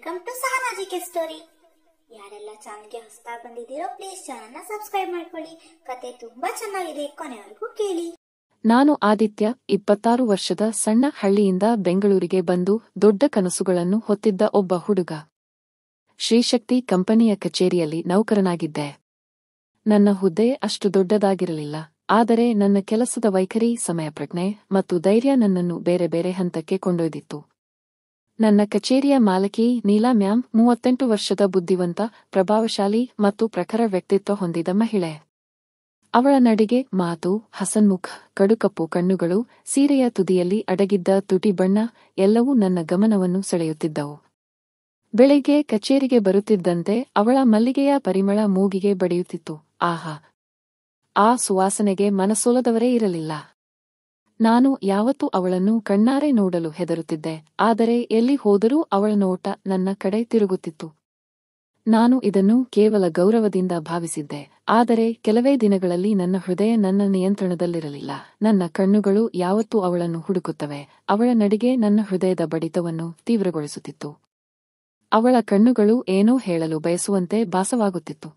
Welcome to ಸಹನಾಜಿಕೆ story. ಯಾರೆಲ್ಲ ಚಾನಲ್ಗೆ ಹೊಸದಾಗಿ ಬಂದಿದ್ದೀರೋ ಪ್ಲೀಸ್ ಚಾನಲ್ನ ಸಬ್ಸ್ಕ್ರೈಬ್ ಮಾಡ್ಕೊಳ್ಳಿ. ಕತೆ ತುಂಬಾ ಚೆನ್ನಾಗಿದೆ, ಕೊನೆವರೆಗೂ ಕೇಳಿ. ನಾನು ಆದಿತ್ಯ, 26 ವರ್ಷದ ಸಣ್ಣ ಹಳ್ಳಿಯಿಂದ ಬೆಂಗಳೂರಿಗೆ ಬಂದು ದೊಡ್ಡ ಕನಸುಗಳನ್ನು ಹೊತ್ತಿದ್ದ ಒಬ್ಬ ಹುಡುಗ. ಶ್ರೀಶಕ್ತಿ ಕಂಪನಿಯ ಕಚೇರಿಯಲ್ಲಿ ನೌಕರನಾಗಿದ್ದೆ. ನನ್ನ ಹುದ್ದೆ ಅಷ್ಟು ದೊಡ್ಡದಾಗಿರಲಿಲ್ಲ, ಆದರೆ ನನ್ನ ಕೆಲಸದ ವೈಖರಿ, ಸಮಯ ಪ್ರಜ್ಞೆ ಮತ್ತು ಧೈರ್ಯ ನನ್ನನ್ನು ಬೇರೆ ಬೇರೆ ಹಂತಕ್ಕೆ ಕೊಂಡೊಯ್ದಿತ್ತು. ನನ್ನ ಕಚೇರಿಯ ಮಾಲಕಿ ನೀಲಾ ಮ್ಯಾಮ್ 38 ವರ್ಷದ ಬುದ್ಧಿವಂತ, ಪ್ರಭಾವಶಾಲಿ ಮತ್ತು ಪ್ರಖರ ವ್ಯಕ್ತಿತ್ವ ಹೊಂದಿದ ಮಹಿಳೆ. ಅವಳ ನಡಿಗೆ, ಮಾತು, ಹಸನ್ಮುಖ, ಕಡುಕಪ್ಪು ಕಣ್ಣುಗಳು, ಸೀರೆಯ ತುದಿಯಲ್ಲಿ ಅಡಗಿದ್ದ ತುಟಿ ಬಣ್ಣ ಎಲ್ಲವೂ ನನ್ನ ಗಮನವನ್ನು ಸೆಳೆಯುತ್ತಿದ್ದವು. ಬೆಳಿಗ್ಗೆ ಕಚೇರಿಗೆ ಬರುತ್ತಿದ್ದಂತೆ ಅವಳ ಮಲ್ಲಿಗೆಯ ಪರಿಮಳ ಮೂಗಿಗೆ ಬಡಿಯುತ್ತಿತ್ತು. ಆಹಾ, ಆ ಸುವಾಸನೆಗೆ ಮನಸೋಲದವರೇ ಇರಲಿಲ್ಲ. ನಾನು ಯಾವತ್ತೂ ಅವಳನ್ನು ಕಣ್ಣಾರೆ ನೋಡಲು ಹೆದರುತ್ತಿದ್ದೆ, ಆದರೆ ಎಲ್ಲಿ ಹೋದರೂ ಅವಳ ನೋಟ ನನ್ನ ಕಡೆ ತಿರುಗುತ್ತಿತ್ತು. ನಾನು ಇದನ್ನು ಕೇವಲ ಗೌರವದಿಂದ ಭಾವಿಸಿದ್ದೆ, ಆದರೆ ಕೆಲವೇ ದಿನಗಳಲ್ಲಿ ನನ್ನ ಹೃದಯ ನನ್ನ ನಿಯಂತ್ರಣದಲ್ಲಿರಲಿಲ್ಲ. ನನ್ನ ಕಣ್ಣುಗಳು ಯಾವತ್ತೂ ಅವಳನ್ನು ಹುಡುಕುತ್ತವೆ. ಅವಳ ನಡಿಗೆ ನನ್ನ ಹೃದಯದ ಬಡಿತವನ್ನು ತೀವ್ರಗೊಳಿಸುತ್ತಿತ್ತು. ಅವಳ ಕಣ್ಣುಗಳು ಏನೋ ಹೇಳಲು ಬಯಸುವಂತೆ ಭಾಸವಾಗುತ್ತಿತ್ತು.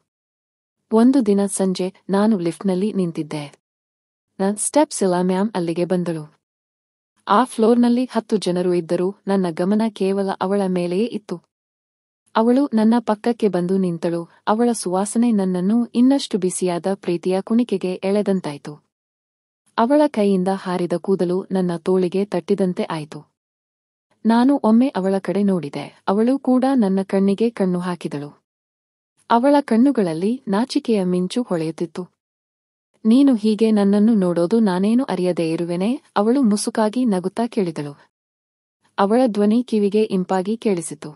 ಒಂದು ದಿನ ಸಂಜೆ ನಾನು ಲಿಫ್ಟ್ನಲ್ಲಿ ನಿಂತಿದ್ದೆ. ಸ್ಟೆಪ್ಸ್ ಇಲ್ಲ ಮ್ಯಾಮ್ ಅಲ್ಲಿಗೆ ಬಂದಳು. ಆ ಫ್ಲೋರ್ನಲ್ಲಿ 10 ಜನರು ಇದ್ದರೂ ನನ್ನ ಗಮನ ಕೇವಲ ಅವಳ ಮೇಲೆಯೇ ಇತ್ತು. ಅವಳು ನನ್ನ ಪಕ್ಕಕ್ಕೆ ಬಂದು ನಿಂತಳು. ಅವಳ ಸುವಾಸನೆ ನನ್ನನ್ನು ಇನ್ನಷ್ಟು ಬಿಸಿಯಾದ ಪ್ರೀತಿಯ ಕುಣಿಕೆಗೆ ಎಳೆದಂತಾಯಿತು. ಅವಳ ಕೈಯಿಂದ ಹಾರಿದ ಕೂದಲು ನನ್ನ ತೋಳಿಗೆ ತಟ್ಟಿದಂತೆ ಆಯಿತು. ನಾನು ಒಮ್ಮೆ ಅವಳ ಕಡೆ ನೋಡಿದೆ. ಅವಳು ಕೂಡ ನನ್ನ ಕಣ್ಣಿಗೆ ಕಣ್ಣು ಹಾಕಿದಳು. ಅವಳ ಕಣ್ಣುಗಳಲ್ಲಿ ನಾಚಿಕೆಯ ಮಿಂಚು ಹೊಳೆಯುತ್ತಿತ್ತು. ನೀನು ಹೀಗೆ ನನ್ನನ್ನು ನೋಡೋದು ನಾನೇನು ಅರಿಯದೇ ಇರುವೆನೆ? ಅವಳು ಮುಸುಕಾಗಿ ನಗುತ್ತಾ ಕೇಳಿದಳು. ಅವಳ ಧ್ವನಿ ಕಿವಿಗೆ ಇಂಪಾಗಿ ಕೇಳಿಸಿತು.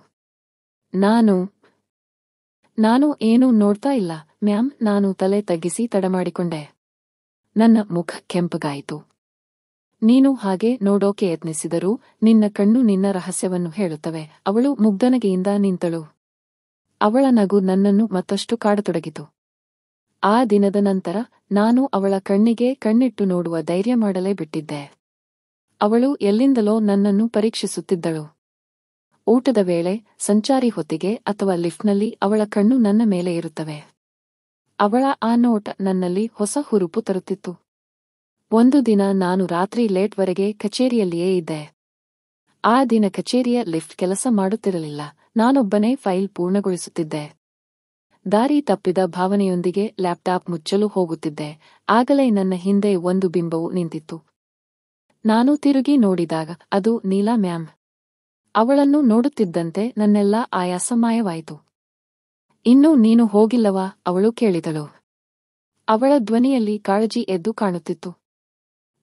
ನಾನು ಏನೂ ನೋಡ್ತಾ ಇಲ್ಲ ಮ್ಯಾಮ್. ನಾನು ತಲೆ ತಗ್ಗಿಸಿ ತಡಮಾಡಿಕೊಂಡೆ. ನನ್ನ ಮುಖ ಕೆಂಪಗಾಯಿತು. ನೀನು ಹಾಗೆ ನೋಡೋಕೆ ಯತ್ನಿಸಿದರೂ ನಿನ್ನ ಕಣ್ಣು ನಿನ್ನ ರಹಸ್ಯವನ್ನು ಹೇಳುತ್ತವೆ. ಅವಳು ಮುಗ್ಧನಗೆಯಿಂದ ನಿಂತಳು. ಅವಳ ನಗು ನನ್ನನ್ನು ಮತ್ತಷ್ಟು ಕಾಡತೊಡಗಿತು. ಆ ದಿನದ ನಂತರ ನಾನು ಅವಳ ಕಣ್ಣಿಗೆ ಕಣ್ಣಿಟ್ಟು ನೋಡುವ ಧೈರ್ಯ ಮಾಡಲೇ ಬಿಟ್ಟಿದ್ದೆ. ಅವಳು ಎಲ್ಲಿಂದಲೋ ನನ್ನನ್ನು ಪರೀಕ್ಷಿಸುತ್ತಿದ್ದಳು. ಊಟದ ವೇಳೆ, ಸಂಚಾರಿ ಹೊತ್ತಿಗೆ ಅಥವಾ ಲಿಫ್ಟ್ನಲ್ಲಿ ಅವಳ ಕಣ್ಣು ನನ್ನ ಮೇಲೆ ಇರುತ್ತವೆ. ಅವಳ ಆ ನೋಟ ನನ್ನಲ್ಲಿ ಹೊಸ ಹುರುಪು ತರುತ್ತಿತ್ತು. ಒಂದು ದಿನ ನಾನು ರಾತ್ರಿ ಲೇಟ್ವರೆಗೆ ಕಚೇರಿಯಲ್ಲಿಯೇ ಇದ್ದೆ. ಆ ದಿನ ಕಚೇರಿಯ ಲಿಫ್ಟ್ ಕೆಲಸ ಮಾಡುತ್ತಿರಲಿಲ್ಲ. ನಾನೊಬ್ಬನೇ ಫೈಲ್ ಪೂರ್ಣಗೊಳಿಸುತ್ತಿದ್ದೆ. ದಾರಿ ತಪ್ಪಿದ ಭಾವನೆಯೊಂದಿಗೆ ಲ್ಯಾಪ್ಟಾಪ್ ಮುಚ್ಚಲು ಹೋಗುತ್ತಿದ್ದೆ. ಆಗಲೇ ನನ್ನ ಹಿಂದೆ ಒಂದು ಬಿಂಬವು ನಿಂತಿತ್ತು. ನಾನು ತಿರುಗಿ ನೋಡಿದಾಗ ಅದು ನೀಲಾ ಮ್ಯಾಮ್. ಅವಳನ್ನು ನೋಡುತ್ತಿದ್ದಂತೆ ನನ್ನೆಲ್ಲ ಆಯಾಸ ಮಾಯವಾಯಿತು. ಇನ್ನೂ ನೀನು ಹೋಗಿಲ್ಲವಾ? ಅವಳು ಕೇಳಿದಳು. ಅವಳ ಧ್ವನಿಯಲ್ಲಿ ಕಾಳಜಿ ಎದ್ದು ಕಾಣುತ್ತಿತ್ತು.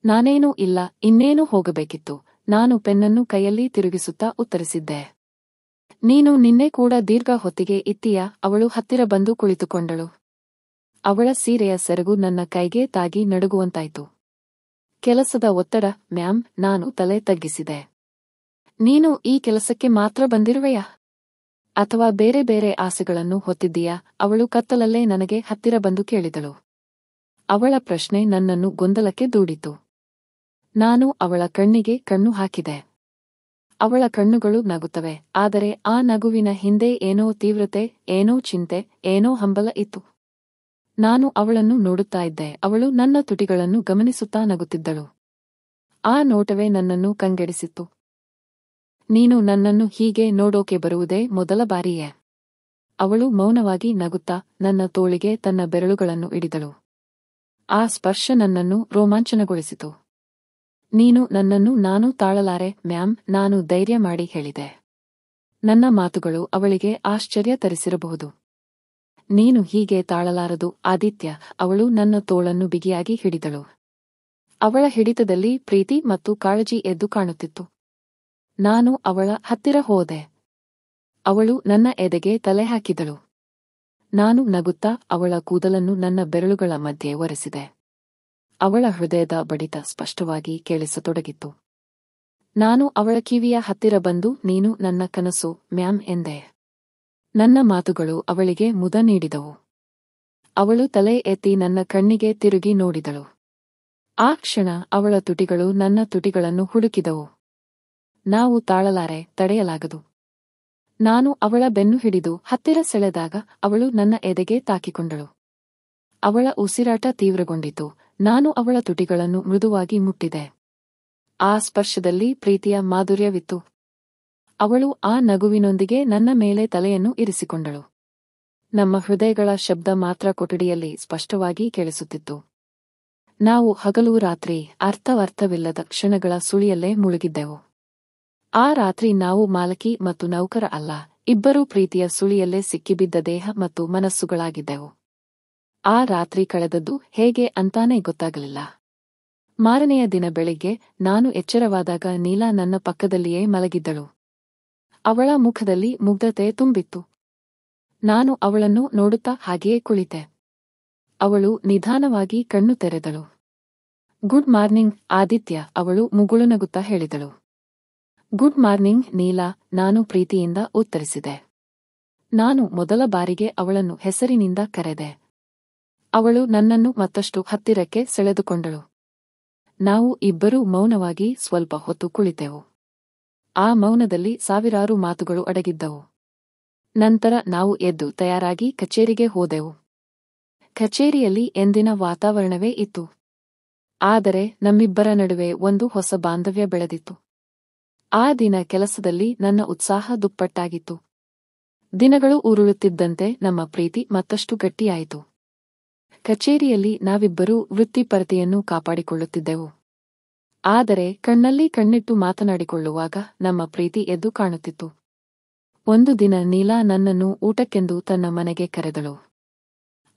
ನಾನೇನೂ ಇಲ್ಲ, ಇನ್ನೇನು ಹೋಗಬೇಕಿತ್ತು. ನಾನು ಪೆನ್ನನ್ನು ಕೈಯಲ್ಲಿ ತಿರುಗಿಸುತ್ತಾ ಉತ್ತರಿಸಿದ್ದೆ. ನೀನು ನಿನ್ನೆ ಕೂಡ ದೀರ್ಘ ಹೊತ್ತಿಗೆ ಇತ್ತೀಯಾ? ಅವಳು ಹತ್ತಿರ ಬಂದು ಕುಳಿತುಕೊಂಡಳು. ಅವಳ ಸೀರೆಯ ಸೆರಗು ನನ್ನ ಕೈಗೆ ತಾಗಿ ನಡುಗುವಂತಾಯಿತು. ಕೆಲಸದ ಒತ್ತಡ ಮ್ಯಾಮ್. ನಾನು ತಲೆ ತಗ್ಗಿಸಿದೆ. ನೀನು ಈ ಕೆಲಸಕ್ಕೆ ಮಾತ್ರ ಬಂದಿರುವೆಯಾ? ಅಥವಾ ಬೇರೆ ಬೇರೆ ಆಸೆಗಳನ್ನು ಹೊತ್ತಿದ್ದೀಯಾ? ಅವಳು ಕತ್ತಲಲ್ಲೇ ನನಗೆ ಹತ್ತಿರ ಬಂದು ಕೇಳಿದಳು. ಅವಳ ಪ್ರಶ್ನೆ ನನ್ನನ್ನು ಗೊಂದಲಕ್ಕೆ ದೂಡಿತು. ನಾನು ಅವಳ ಕಣ್ಣಿಗೆ ಕಣ್ಣು ಹಾಕಿದೆ. ಅವಳ ಕಣ್ಣುಗಳು ನಗುತ್ತವೆ, ಆದರೆ ಆ ನಗುವಿನ ಹಿಂದೆ ಏನೋ ತೀವ್ರತೆ, ಏನೋ ಚಿಂತೆ, ಏನೋ ಹಂಬಲ ಇತ್ತು. ನಾನು ಅವಳನ್ನು ನೋಡುತ್ತಾ ಇದ್ದೆ. ಅವಳು ನನ್ನ ತುಟಿಗಳನ್ನು ಗಮನಿಸುತ್ತಾ ನಗುತ್ತಿದ್ದಳು. ಆ ನೋಟವೇ ನನ್ನನ್ನು ಕಂಗೆಡಿಸಿತ್ತು. ನೀನು ನನ್ನನ್ನು ಹೀಗೆ ನೋಡೋಕೆ ಬರುವುದೇ ಮೊದಲ ಬಾರಿಯೇ? ಅವಳು ಮೌನವಾಗಿ ನಗುತ್ತಾ ನನ್ನ ತೋಳಿಗೆ ತನ್ನ ಬೆರಳುಗಳನ್ನು ಹಿಡಿದಳು. ಆ ಸ್ಪರ್ಶ ನನ್ನನ್ನು ರೋಮಾಂಚನಗೊಳಿಸಿತು. ನೀನು ನನ್ನನ್ನು ನಾನು ತಾಳಲಾರೆ ಮ್ಯಾಮ್, ನಾನು ಧೈರ್ಯ ಮಾಡಿ ಹೇಳಿದೆ. ನನ್ನ ಮಾತುಗಳು ಅವಳಿಗೆ ಆಶ್ಚರ್ಯ ತರಿಸಿರಬಹುದು. ನೀನು ಹೀಗೆ ತಾಳಲಾರದು ಆದಿತ್ಯ. ಅವಳು ನನ್ನ ತೋಳನ್ನು ಬಿಗಿಯಾಗಿ ಹಿಡಿದಳು. ಅವಳ ಹಿಡಿತದಲ್ಲಿ ಪ್ರೀತಿ ಮತ್ತು ಕಾಳಜಿ ಎದ್ದು ಕಾಣುತ್ತಿತ್ತು. ನಾನು ಅವಳ ಹತ್ತಿರ ಹೋದೆ. ಅವಳು ನನ್ನ ಎದೆಗೆ ತಲೆ ಹಾಕಿದಳು. ನಾನು ನಗುತ್ತಾ ಅವಳ ಕೂದಲನ್ನು ನನ್ನ ಬೆರಳುಗಳ ಮಧ್ಯೆ ಒರೆಸಿದೆ. ಅವಳ ಹೃದಯದ ಬಡಿತ ಸ್ಪಷ್ಟವಾಗಿ ಕೇಳಿಸತೊಡಗಿತ್ತು. ನಾನು ಅವಳ ಕಿವಿಯ ಹತ್ತಿರ ಬಂದು ನೀನು ನನ್ನ ಕನಸು ಮ್ಯಾಮ್ ಎಂದೆ. ನನ್ನ ಮಾತುಗಳು ಅವಳಿಗೆ ಮುದ ನೀಡಿದವು. ಅವಳು ತಲೆ ಎತ್ತಿ ನನ್ನ ಕಣ್ಣಿಗೆ ತಿರುಗಿ ನೋಡಿದಳು. ಆ ಕ್ಷಣ ಅವಳ ತುಟಿಗಳು ನನ್ನ ತುಟಿಗಳನ್ನು ಹುಡುಕಿದವು. ನಾವು ತಾಳಲಾರೆ, ತಡೆಯಲಾಗದು. ನಾನು ಅವಳ ಬೆನ್ನು ಹಿಡಿದು ಹತ್ತಿರ ಸೆಳೆದಾಗ ಅವಳು ನನ್ನ ಎದೆಗೆ ತಾಕಿಕೊಂಡಳು. ಅವಳ ಉಸಿರಾಟ ತೀವ್ರಗೊಂಡಿತು. ನಾನು ಅವಳ ತುಟಿಗಳನ್ನು ಮೃದುವಾಗಿ ಮುಟ್ಟಿದೆ. ಆ ಸ್ಪರ್ಶದಲ್ಲಿ ಪ್ರೀತಿಯ ಮಾಧುರ್ಯವಿತ್ತು. ಅವಳು ಆ ನಗುವಿನೊಂದಿಗೆ ನನ್ನ ಮೇಲೆ ತಲೆಯನ್ನು ಇರಿಸಿಕೊಂಡಳು. ನಮ್ಮ ಹೃದಯಗಳ ಶಬ್ದ ಮಾತ್ರ ಕೊಠಡಿಯಲ್ಲಿ ಸ್ಪಷ್ಟವಾಗಿ ಕೇಳಿಸುತ್ತಿತ್ತು. ನಾವು ಹಗಲು ರಾತ್ರಿ ಅರ್ಥವಿಲ್ಲದ ಕ್ಷಣಗಳ ಸುಳಿಯಲ್ಲೇ ಮುಳುಗಿದ್ದೆವು. ಆ ರಾತ್ರಿ ನಾವು ಮಾಲಕಿ ಮತ್ತು ನೌಕರ ಅಲ್ಲ, ಇಬ್ಬರೂ ಪ್ರೀತಿಯ ಸುಳಿಯಲ್ಲೇ ಸಿಕ್ಕಿಬಿದ್ದ ದೇಹ ಮತ್ತು ಮನಸ್ಸುಗಳಾಗಿದ್ದೆವು. ಆ ರಾತ್ರಿ ಕಳೆದದ್ದು ಹೇಗೆ ಅಂತಾನೇ ಗೊತ್ತಾಗಲಿಲ್ಲ. ಮಾರನೆಯ ದಿನ ಬೆಳಿಗ್ಗೆ ನಾನು ಎಚ್ಚರವಾದಾಗ ನೀಲಾ ನನ್ನ ಪಕ್ಕದಲ್ಲಿಯೇ ಮಲಗಿದ್ದಳು. ಅವಳ ಮುಖದಲ್ಲಿ ಮುಗ್ಧತೆ ತುಂಬಿತ್ತು. ನಾನು ಅವಳನ್ನು ನೋಡುತ್ತಾ ಹಾಗೆಯೇ ಕುಳಿತೆ. ಅವಳು ನಿಧಾನವಾಗಿ ಕಣ್ಣು ತೆರೆದಳು. ಗುಡ್ ಮಾರ್ನಿಂಗ್ ಆದಿತ್ಯ, ಅವಳು ಮುಗುಳು ನಗುತ್ತಾ ಹೇಳಿದಳು. ಗುಡ್ ಮಾರ್ನಿಂಗ್ ನೀಲಾ, ನಾನು ಪ್ರೀತಿಯಿಂದ ಉತ್ತರಿಸಿದೆ. ನಾನು ಮೊದಲ ಬಾರಿಗೆ ಅವಳನ್ನು ಹೆಸರಿನಿಂದ ಕರೆದೆ. ಅವಳು ನನ್ನನ್ನು ಮತ್ತಷ್ಟು ಹತ್ತಿರಕ್ಕೆ ಸೆಳೆದುಕೊಂಡಳು. ನಾವು ಇಬ್ಬರೂ ಮೌನವಾಗಿ ಸ್ವಲ್ಪ ಹೊತ್ತು ಕುಳಿತೆವು. ಆ ಮೌನದಲ್ಲಿ ಸಾವಿರಾರು ಮಾತುಗಳು ಅಡಗಿದ್ದವು. ನಂತರ ನಾವು ಎದ್ದು ತಯಾರಾಗಿ ಕಚೇರಿಗೆ ಹೋದೆವು. ಕಚೇರಿಯಲ್ಲಿ ಎಂದಿನ ವಾತಾವರಣವೇ ಇತ್ತು. ಆದರೆ ನಮ್ಮಿಬ್ಬರ ನಡುವೆ ಒಂದು ಹೊಸ ಬಾಂಧವ್ಯ ಬೆಳೆದಿತ್ತು. ಆ ದಿನ ಕೆಲಸದಲ್ಲಿ ನನ್ನ ಉತ್ಸಾಹ ದುಪ್ಪಟ್ಟಾಗಿತ್ತು. ದಿನಗಳು ಉರುಳುತ್ತಿದ್ದಂತೆ ನಮ್ಮ ಪ್ರೀತಿ ಮತ್ತಷ್ಟು ಗಟ್ಟಿಯಾಯಿತು. ಕಚೇರಿಯಲ್ಲಿ ನಾವಿಬ್ಬರೂ ವೃತ್ತಿಪರತೆಯನ್ನು ಕಾಪಾಡಿಕೊಳ್ಳುತ್ತಿದ್ದೆವು. ಆದರೆ ಕಣ್ಣಲ್ಲಿ ಕಣ್ಣಿಟ್ಟು ಮಾತನಾಡಿಕೊಳ್ಳುವಾಗ ನಮ್ಮ ಪ್ರೀತಿ ಎದ್ದು ಕಾಣುತ್ತಿತ್ತು. ಒಂದು ದಿನ ನೀಲಾ ನನ್ನನ್ನು ಊಟಕ್ಕೆಂದು ತನ್ನ ಮನೆಗೆ ಕರೆದಳು.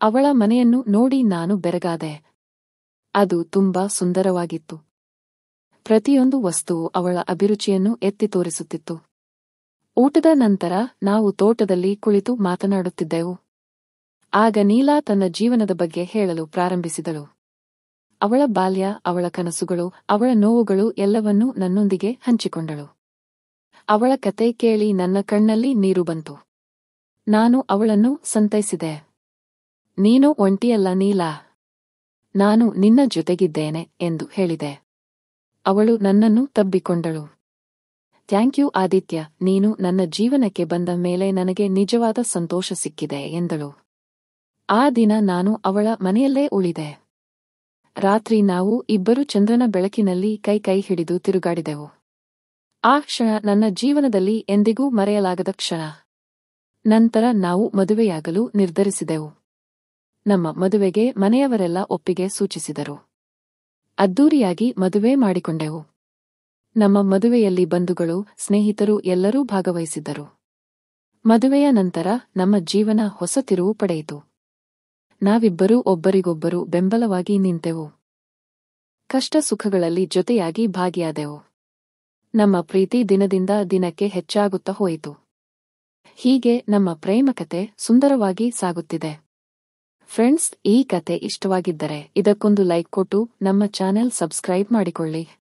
ಅವಳ ಮನೆಯನ್ನು ನೋಡಿ ನಾನು ಬೆರಗಾದೆ. ಅದು ತುಂಬಾ ಸುಂದರವಾಗಿತ್ತು. ಪ್ರತಿಯೊಂದು ವಸ್ತುವು ಅವಳ ಅಭಿರುಚಿಯನ್ನು ಎತ್ತಿ ತೋರಿಸುತ್ತಿತ್ತು. ಊಟದ ನಂತರ ನಾವು ತೋಟದಲ್ಲಿ ಕುಳಿತು ಮಾತನಾಡುತ್ತಿದ್ದೆವು. ಆಗ ನೀಲಾ ತನ್ನ ಜೀವನದ ಬಗ್ಗೆ ಹೇಳಲು ಪ್ರಾರಂಭಿಸಿದಳು. ಅವಳ ಬಾಲ್ಯ, ಅವಳ ಕನಸುಗಳು, ಅವಳ ನೋವುಗಳು ಎಲ್ಲವನ್ನೂ ನನ್ನೊಂದಿಗೆ ಹಂಚಿಕೊಂಡಳು. ಅವಳ ಕತೆ ಕೇಳಿ ನನ್ನ ಕಣ್ಣಲ್ಲಿ ನೀರು ಬಂತು. ನಾನು ಅವಳನ್ನು ಸಂತೈಸಿದೆ. ನೀನು ಒಂಟಿಯಲ್ಲ ನೀಲಾ, ನಾನು ನಿನ್ನ ಜೊತೆಗಿದ್ದೇನೆ ಎಂದು ಹೇಳಿದೆ. ಅವಳು ನನ್ನನ್ನು ತಬ್ಬಿಕೊಂಡಳು. ಥ್ಯಾಂಕ್ ಯು ಆದಿತ್ಯ, ನೀನು ನನ್ನ ಜೀವನಕ್ಕೆ ಬಂದ ಮೇಲೆ ನನಗೆ ನಿಜವಾದ ಸಂತೋಷ ಸಿಕ್ಕಿದೆ ಎಂದಳು. ಆ ದಿನ ನಾನು ಅವಳ ಮನೆಯಲ್ಲೇ ಉಳಿದೆ. ರಾತ್ರಿ ನಾವು ಇಬ್ಬರು ಚಂದ್ರನ ಬೆಳಕಿನಲ್ಲಿ ಕೈ ಹಿಡಿದು ತಿರುಗಾಡಿದೆವು. ಆ ಕ್ಷಣ ನನ್ನ ಜೀವನದಲ್ಲಿ ಎಂದಿಗೂ ಮರೆಯಲಾಗದ ಕ್ಷಣ. ನಂತರ ನಾವು ಮದುವೆಯಾಗಲು ನಿರ್ಧರಿಸಿದೆವು. ನಮ್ಮ ಮದುವೆಗೆ ಮನೆಯವರೆಲ್ಲ ಒಪ್ಪಿಗೆ ಸೂಚಿಸಿದರು. ಅದ್ದೂರಿಯಾಗಿ ಮದುವೆ ಮಾಡಿಕೊಂಡೆವು. ನಮ್ಮ ಮದುವೆಯಲ್ಲಿ ಬಂಧುಗಳು, ಸ್ನೇಹಿತರು ಎಲ್ಲರೂ ಭಾಗವಹಿಸಿದ್ದರು. ಮದುವೆಯ ನಂತರ ನಮ್ಮ ಜೀವನ ಹೊಸ ತಿರುವು ಪಡೆಯಿತು. ನಾವಿಬ್ಬರೂ ಒಬ್ಬರಿಗೊಬ್ಬರು ಬೆಂಬಲವಾಗಿ ನಿಂತೆವು. ಕಷ್ಟ ಸುಖಗಳಲ್ಲಿ ಜೊತೆಯಾಗಿ ಭಾಗಿಯಾದೆವು. ನಮ್ಮ ಪ್ರೀತಿ ದಿನದಿಂದ ದಿನಕ್ಕೆ ಹೆಚ್ಚಾಗುತ್ತಾ ಹೋಯಿತು. ಹೀಗೆ ನಮ್ಮ ಪ್ರೇಮಕತೆ ಸುಂದರವಾಗಿ ಸಾಗುತ್ತಿದೆ. ಫ್ರೆಂಡ್ಸ್, ಈ ಕತೆ ಇಷ್ಟವಾಗಿದ್ದರೆ ಇದಕ್ಕೊಂದು ಲೈಕ್ ಕೊಟ್ಟು ನಮ್ಮ ಚಾನೆಲ್ ಸಬ್ಸ್ಕ್ರೈಬ್ ಮಾಡಿಕೊಳ್ಳಿ.